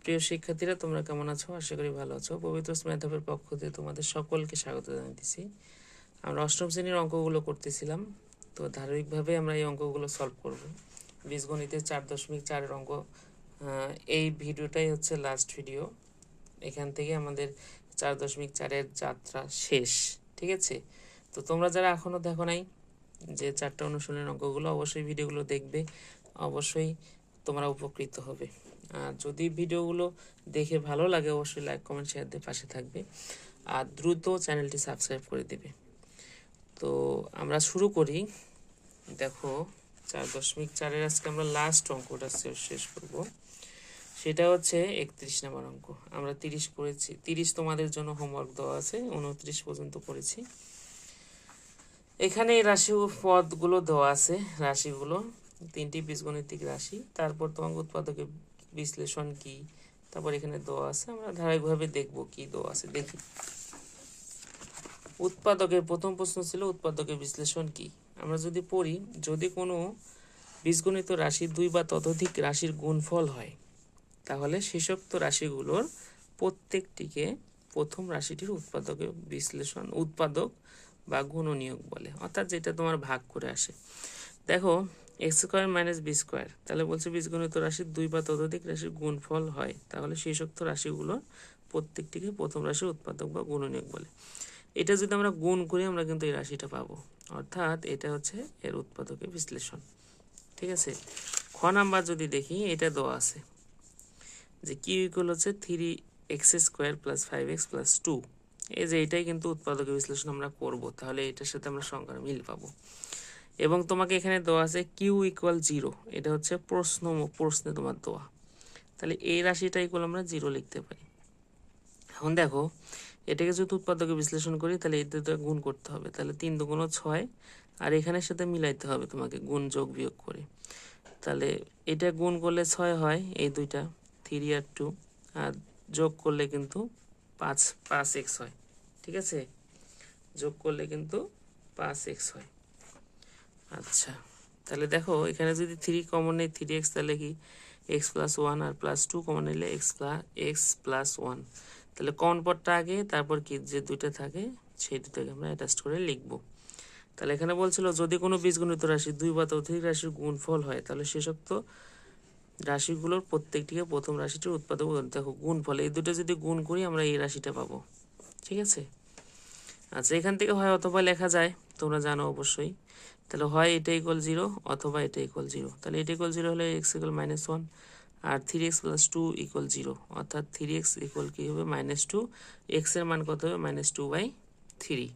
প্রিয় শিক্ষার্থীরা, তোমরা কেমন আছো? আশা করি ভালো আছো। পবিত্র স্মেধাবের পক্ষ থেকে তোমাদের সকলকে স্বাগত জানাতেছি। আমরা অষ্টম শ্রেণীর অঙ্কগুলো করতেছিলাম, তো ধারাবাহিকভাবে আমরা এই অঙ্কগুলো সলভ করব। বীজগণিতের 4.4-এর অঙ্ক। এই ভিডিওটাই হচ্ছে লাস্ট ভিডিও। এখান থেকে আমাদের 4.4-এর যাত্রা শেষ। ঠিক আছে, তো তোমরা যারা এখনও দেখো নাই যে 4টা অনুশীলনের অঙ্কগুলো, অবশ্যই ভিডিওগুলো দেখবে, অবশ্যই তোমরা উপকৃত হবে। আর যদি ভিডিওগুলো দেখে ভালো লাগে অবশ্যই লাইক কমেন্ট শেয়ার দিয়ে পাশে থাকবে, আর দ্রুত চ্যানেলটি সাবস্ক্রাইব করে দেবে। তো আমরা শুরু করি। দেখো 4.4-এর আজকে আমরা লাস্ট অঙ্কটা শেষ করব। সেটা হচ্ছে 31 নম্বর অঙ্ক। আমরা 30 করেছি, 30 তোমাদের জন্য হোমওয়ার্ক দেওয়া আছে, 29 পর্যন্ত করেছি। এখানে এই রাশি পদগুলো দেওয়া আছে, রাশিগুলো 3টি বীজগণিতিক রাশি। তারপর তোমাকে উৎপাদকের বিশ্লেষণ কি, তারপর এখানে দেওয়া আছে। আমরা ধারাবাহিকভাবে দেখব কি দেওয়া আছে। দেখি, উৎপাদকের প্রথম প্রশ্ন ছিল উৎপাদকের বিশ্লেষণ কি। আমরা যদি পড়ি, যদি কোনো বীজগণিত রাশি 2 বা ততোধিক রাশির গুণফল হয়, তাহলে শেষোক্ত রাশিগুলোর প্রত্যেকটিকে প্রথম রাশিটির উৎপাদকের বিশ্লেষণ, উৎপাদক বা গুণনীয়ক বলে, অর্থাৎ যেটা তোমার ভাগ করে আসে। দেখো x square minus b square, তাহলে বলছে বীজগণিত রাশির 2 বা ততোধিক রাশির গুণফল হয়, তাহলে শেষোক্ত রাশিগুলোর প্রত্যেকটিকে প্রথম রাশির উৎপাদক বা গুণনীয়ক বলে। এটা যদি আমরা গুণ করি আমরা কিন্তু এই রাশিটা পাবো, অর্থাৎ এটা হচ্ছে এর উৎপাদকের বিশ্লেষণ। ঠিক আছে, খ নাম্বার যদি দেখি, এটা দেওয়া আছে যে কিউ ইকুয়াল হচ্ছে 3x² + 5x + 2। এই যে এটাই কিন্তু উৎপাদকের বিশ্লেষণ আমরা করব, তাহলে এটার সাথে আমরা সংখ্যার মিল পাবো। এবং তোমাকে এখানে দেওয়া আছে কিউ ইকুয়াল 0, এটা হচ্ছে প্রশ্নে তোমার দেওয়া, তাহলে এই রাশিটা ইকুয়াল আমরা 0 লিখতে পারি। এখন দেখো এটাকে যদি উৎপাদকে বিশ্লেষণ করি, তাহলে এই দুটো গুণ করতে হবে, তাহলে 3 দুগুণ 6, আর এখানের সাথে মিলাইতে হবে তোমাকে গুণ যোগ বিয়োগ করে। তাহলে এটা গুণ করলে 6 হয়, এই দুইটা 3 আর 2, আর যোগ করলে কিন্তু 5x হয়। ঠিক আছে, যোগ করলে কিন্তু 5x হয়। আচ্ছা, তাহলে দেখো এখানে যদি 3 কমন নেই 3x, তাহলে কি x + 1, আর +2 কমন নিলে x + 1। তাহলে কমন পদটা আগে, তারপর কি যে দুইটা থাকে সেই দুটাকে আমরা অ্যাটাচ করে লিখব। তাহলে এখানে বলছিল যদি কোনো বীজগণিত রাশি 2 বা ততোধিক রাশির গুণফল হয়, তাহলে শেষোক্ত রাশিগুলোর প্রত্যেকটিকে প্রথম রাশিটির উৎপাদক। দেখো গুণফল, এই দুটো যদি গুণ করি আমরা এই রাশিটা পাবো। ঠিক আছে, আচ্ছা এখান থেকে হয় অথবা লেখা যায়, তোমরা জানো অবশ্যই। তাহলে হয় এটা ইকুয়াল 0 অথবা এটা ইকুয়াল 0। তাহলে এটা ইকুয়াল 0 হলে x ইকুয়াল -1, আর 3x + 2 ইকুয়াল 0, অর্থাৎ 3x ইকুয়াল কী হবে -2, x এর মান কত হবে -2/3।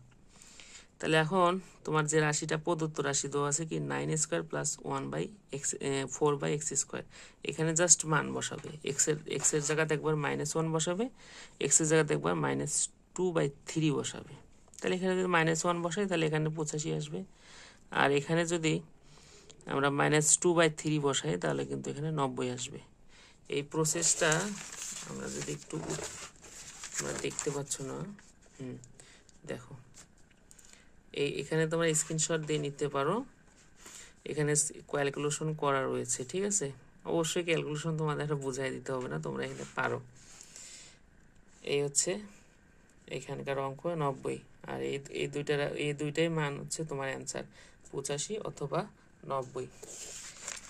তাহলে এখন তোমার যে রাশিটা প্রদত্ত রাশি দেওয়া আছে কি 9² + 4/x², এখানে জাস্ট মান বসাবে, x এর জায়গাতে একবার -1 বসাবে, x এর জায়গাতে একবার -2/3 বসাবে। তাহলে এখানে যদি -1 বসাই তাহলে এখানে 85 আসবে, আর এখানে যদি আমরা -2/3 বসাই তাহলে কিন্তু এখানে 90 আসবে। এই প্রসেসটা আমরা যদি একটু, তোমরা দেখতে পাচ্ছ না, দেখো এখানে তোমরা স্ক্রিনশট দিয়ে নিতে পারো, এখানে ক্যালকুলেশন করা রয়েছে। ঠিক আছে, অবশ্যই ক্যালকুলেশন তোমাদের বুঝাই দিতে হবে না, তোমরা এখানে পারো। এই হচ্ছে এখানকার অঙ্ক 90, আর এই দুইটাই মান হচ্ছে তোমার অ্যান্সার 85 অথবা 90।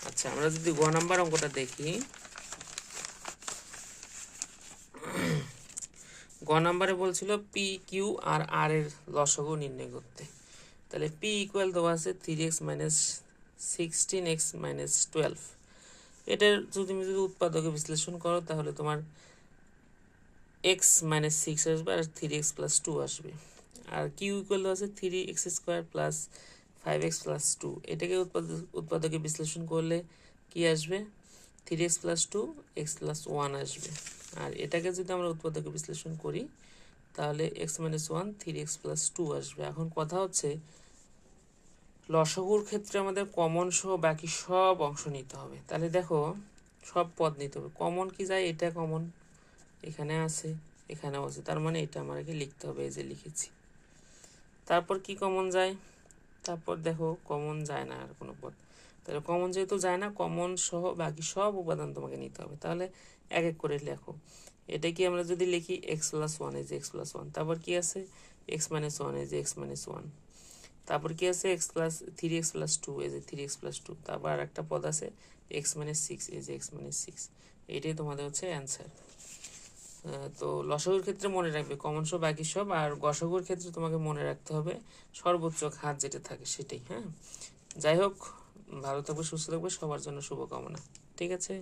আচ্ছা আমরা যদি গ নাম্বার অঙ্কটা দেখি, গ নাম্বারে বলছিল পি কিউ আর আর এর লসাগু নির্ণয় করতে। তাহলে পি ইকুয়াল দেওয়া আছে 3x - 16x - 12। এটার তুমি যদি উৎপাদকে বিশ্লেষণ করো তাহলে তোমার x - 6 আসবে, আর 3x + 2 আসবে। আর কিউ ইকুয়াল দেওয়া আছে 3x² + 5x + 2। এটাকে উৎপাদকে বিশ্লেষণ করলে কি আসবে 3x + 2 x + 1 আসবে। আর এটাকে যদি আমরা উৎপাদকে বিশ্লেষণ করি তাহলে x - 1 3x + 2 আসবে। এখন কথা হচ্ছে লসাগুর ক্ষেত্রে আমাদের কমন সহ বাকি সব অংশ নিতে হবে। তাহলে দেখো সব পদ নিতে হবে, কমন কি যায়, এটা কমন এখানে আছে, এখানেও আছে, তার মানে এটা আমাকে লিখতে হবে, এই যে লিখেছি। তারপর কি কমন যায়, তারপর দেখো কমন যায় না আর কোনো পদ, তাহলে কমন যেহেতু যায় না, কমন সহ বাকি সব উপাদান তোমাকে নিতে হবে। তাহলে এক এক করে লেখো। এটা কি আমরা যদি লিখি এক্স প্লাস ওয়ান এই যে এক্স প্লাস ওয়ান, তারপর কি আছে এক্স মাইনাস ওয়ান এই যে এক্স মাইনাস ওয়ান, তারপর কি আছে x plus three x plus two এই যে থ্রি এক্স প্লাস টু, তারপর আর একটা পদ আছে এক্স মাইনাস সিক্স এই যে এক্স মাইনাস সিক্স। এইটাই তোমাদের হচ্ছে অ্যান্সার। তো লসাগুর ক্ষেত্রে মনে রাখবে কমন সহ বাকি সব, আর গসাগুর ক্ষেত্রে তোমাকে মনে রাখতে হবে সর্বোচ্চ ঘাত যেটা থাকে সেটাই। হ্যাঁ, যাই হোক, ভালো থাকবে, সুস্থ থাকবে, সবার জন্য শুভকামনা। ঠিক আছে।